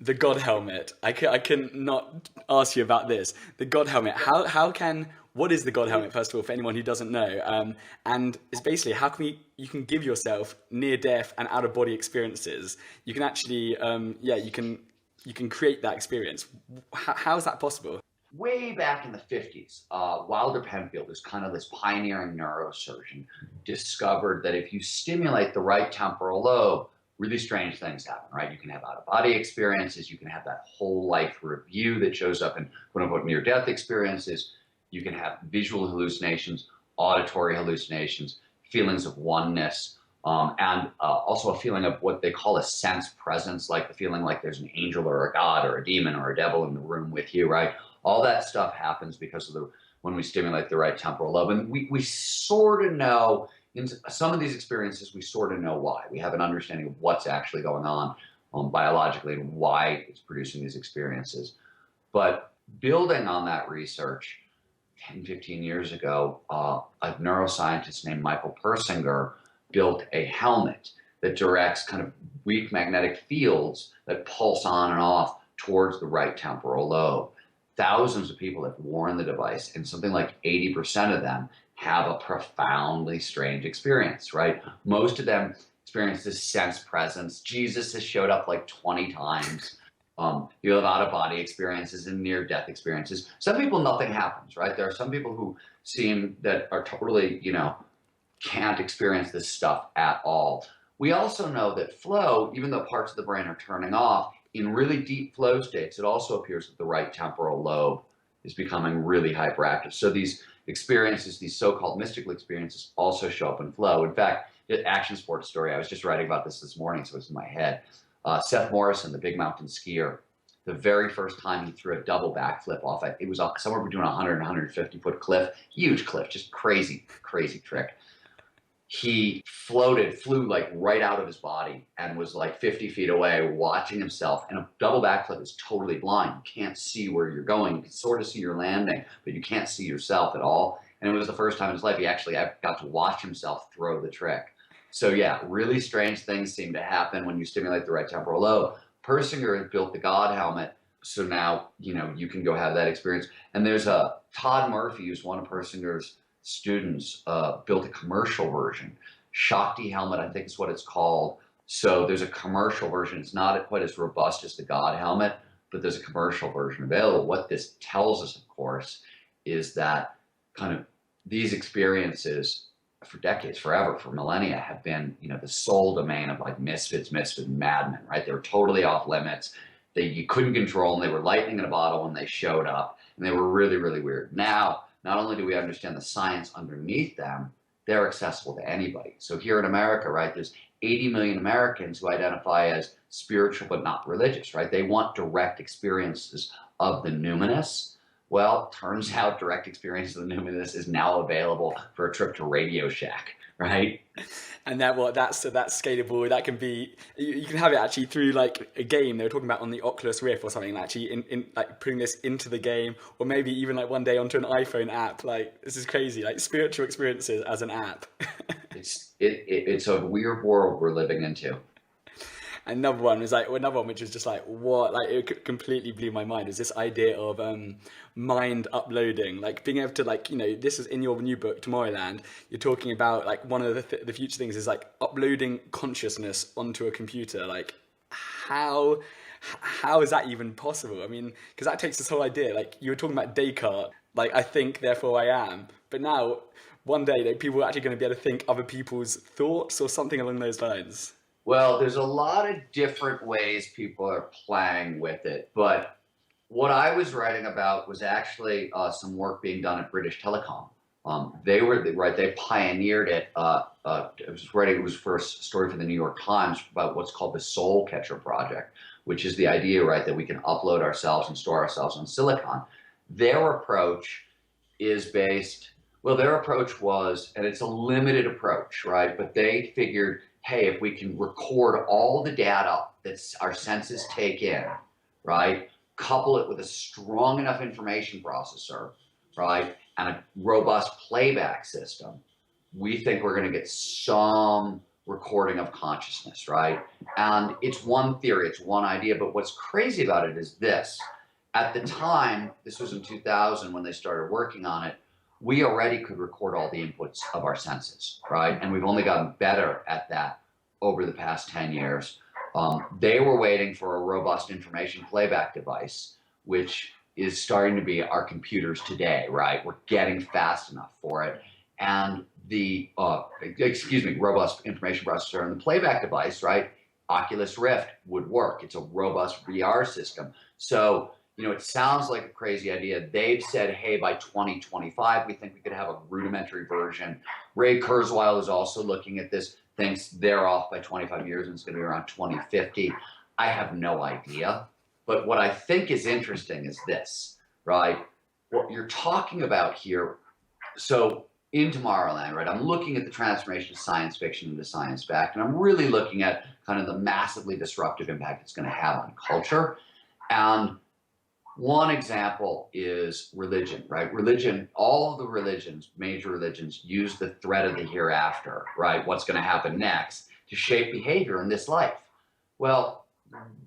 The God helmet. I can not ask you about this. The God helmet. What is the God helmet, first of all, for anyone who doesn't know? And it's basically how can you can give yourself near death and out of body experiences. You can actually, you can create that experience. How is that possible? Way back in the 50s, Wilder Penfield, who's kind of this pioneering neurosurgeon, discovered that if you stimulate the right temporal lobe, really strange things happen, right? You can have out of body experiences, you can have that whole life review that shows up in quote unquote near death experiences, you can have visual hallucinations, auditory hallucinations, feelings of oneness, and also a feeling of what they call a sense presence, like the feeling like there's an angel or a god or a demon or a devil in the room with you, right? All that stuff happens because of when we stimulate the right temporal lobe. And we sort of know, in some of these experiences, we sort of know why. We have an understanding of what's actually going on biologically and why it's producing these experiences. But building on that research, 10, 15 years ago, a neuroscientist named Michael Persinger built a helmet that directs kind of weak magnetic fields that pulse on and off towards the right temporal lobe. Thousands of people have worn the device, and something like 80% of them have a profoundly strange experience, right? Most of them experience this sense presence. Jesus has showed up like 20 times. You have out-of-body experiences and near-death experiences. Some people, nothing happens, right? There are some people who seem that are totally, can't experience this stuff at all. We also know that flow, even though parts of the brain are turning off, in really deep flow states, it also appears that the right temporal lobe is becoming really hyperactive. So these experiences, these so-called mystical experiences, also show up in flow. In fact, the action sports story, I was just writing about this morning, so it's in my head. Seth Morrison, the big mountain skier, the very first time he threw a double backflip off, it was somewhere between 100 and 150 foot cliff, huge cliff, just crazy, crazy trick. He flew like right out of his body and was like 50 feet away watching himself. And a double backflip is totally blind. You can't see where you're going. You can sort of see your landing, but you can't see yourself at all. And it was the first time in his life he actually got to watch himself throw the trick. So yeah, really strange things seem to happen when you stimulate the right temporal lobe. Persinger had built the God helmet. So now, you can go have that experience. And there's Todd Murphy, who's one of Persinger's students, built a commercial version. Shakti helmet, I think is what it's called. So there's a commercial version. It's not quite as robust as the God helmet, but there's a commercial version available. What this tells us, of course, is that kind of these experiences for decades, forever, for millennia, have been, the sole domain of like misfits, madmen, right? They were totally off limits. You couldn't control them. They were lightning in a bottle when they showed up, and they were really, really weird. Now, not only do we understand the science underneath them, they're accessible to anybody. So here in America, right, there's 80 million Americans who identify as spiritual but not religious, right? They want direct experiences of the numinous. Well, turns out direct experience of the numinous is now available for a trip to Radio Shack, right? And that's scalable. That can be you can have it actually through like a game. They were talking about on the Oculus Rift or something. Actually, in like putting this into the game, or maybe even like one day onto an iPhone app. Like this is crazy. Like spiritual experiences as an app. It's a weird world we're living into. Another one which was just like what, like it completely blew my mind, is this idea of mind uploading, like being able to like this is in your new book Tomorrowland. You're talking about like one of the future things is like uploading consciousness onto a computer. Like how is that even possible? I mean, because that takes this whole idea, like you were talking about Descartes, like I think therefore I am, but now one day like, people are actually going to be able to think other people's thoughts or something along those lines. Well, there's a lot of different ways people are playing with it, but what I was writing about was actually some work being done at British Telecom. They pioneered it. It was for a story for the New York Times about what's called the Soul Catcher Project, which is the idea, right, that we can upload ourselves and store ourselves on silicon. Their approach was, and it's a limited approach, right, but they figured, hey, if we can record all the data that our senses take in, right, couple it with a strong enough information processor, right, and a robust playback system, we think we're going to get some recording of consciousness, right? And it's one theory, it's one idea, but what's crazy about it is this. At the time, this was in 2000 when they started working on it, we already could record all the inputs of our senses, right? And we've only gotten better at that over the past 10 years. They were waiting for a robust information playback device, which is starting to be our computers today, right? We're getting fast enough for it. And the, robust information processor and the playback device, right? Oculus Rift would work. It's a robust VR system. So, it sounds like a crazy idea. They've said, hey, by 2025, we think we could have a rudimentary version. Ray Kurzweil is also looking at this, thinks they're off by 25 years and it's going to be around 2050. I have no idea. But what I think is interesting is this, right? What you're talking about here, so in Tomorrowland, right, I'm looking at the transformation of science fiction into science fact, and I'm really looking at kind of the massively disruptive impact it's going to have on culture. And one example is religion, right? Religion, all of the religions, major religions, use the threat of the hereafter, right? What's going to happen next to shape behavior in this life. Well,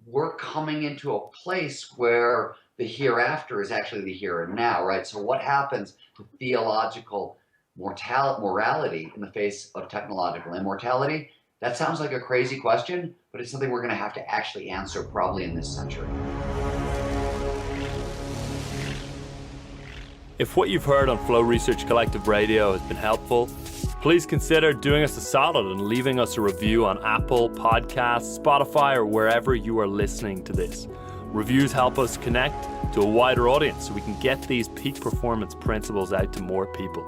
we're coming into a place where the hereafter is actually the here and now, right? So what happens to theological morality in the face of technological immortality? That sounds like a crazy question, but it's something we're going to have to actually answer probably in this century. If what you've heard on Flow Research Collective Radio has been helpful, please consider doing us a solid and leaving us a review on Apple Podcasts, Spotify, or wherever you are listening to this. Reviews help us connect to a wider audience so we can get these peak performance principles out to more people.